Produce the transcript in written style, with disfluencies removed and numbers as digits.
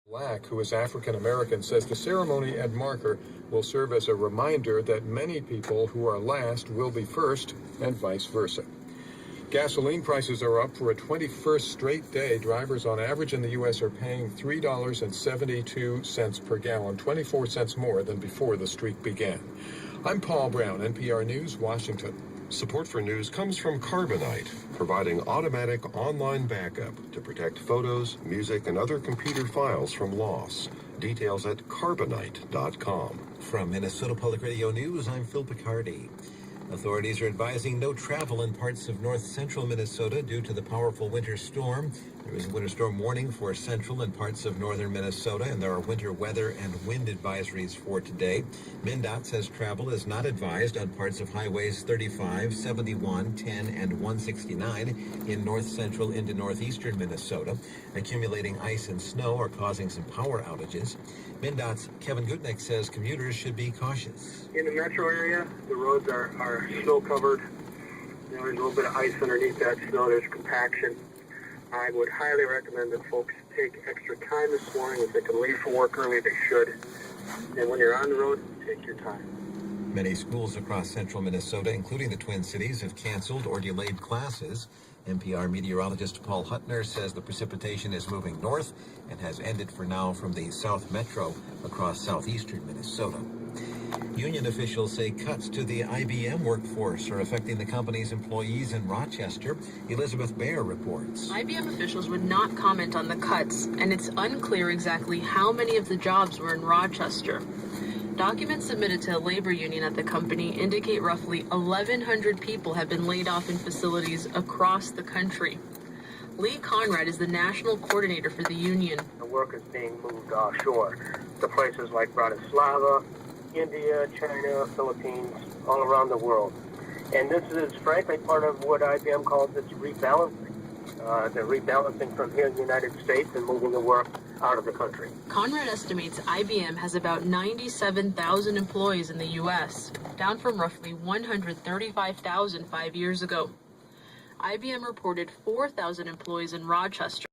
Black, who is African-American, says the ceremony at Marker will serve as a reminder that many people who are last will be first and vice versa. Gasoline prices are up for a 21st straight day. Drivers on average in the U.S. are paying $3.72 per gallon, 24 cents more than before the streak began. I'm Paul Brown, NPR News, Washington. Support for news comes from Carbonite, providing automatic online backup to protect photos, music, and other computer files from loss. Details at carbonite.com. From Minnesota Public Radio News, I'm Phil Picardi. Authorities are advising no travel in parts of north-central Minnesota due to the powerful winter storm. There is a winter storm warning for central and parts of northern Minnesota, and there are winter weather and wind advisories for today. MnDOT says travel is not advised on parts of highways 35, 71, 10, and 169 in north-central into northeastern Minnesota. Accumulating ice and snow are causing some power outages. MnDOT's Kevin Gutnick says commuters should be cautious. In the metro area, the roads are snow covered. There's a little bit of ice underneath that snow. There's compaction. I would highly recommend that folks take extra time this morning. If they can leave for work early, they should. And when you're on the road, take your time. Many schools across central Minnesota, including the Twin Cities, have canceled or delayed classes. NPR meteorologist Paul Huttner says the precipitation is moving north and has ended for now from the South Metro across southeastern Minnesota. Union officials say cuts to the IBM workforce are affecting the company's employees in Rochester. Elizabeth Baer reports. IBM officials would not comment on the cuts, and it's unclear exactly how many of the jobs were in Rochester. Documents submitted to a labor union at the company indicate roughly 1,100 people have been laid off in facilities across the country. Lee Conrad is the national coordinator for the union. The work is being moved offshore to places like Bratislava, India, China, Philippines, all around the world. And this is frankly part of what IBM calls its rebalancing. The rebalancing from here in the United States and moving the work out of the country. Conrad estimates IBM has about 97,000 employees in the U.S., down from roughly 135,000 5 years ago. IBM reported 4,000 employees in Rochester.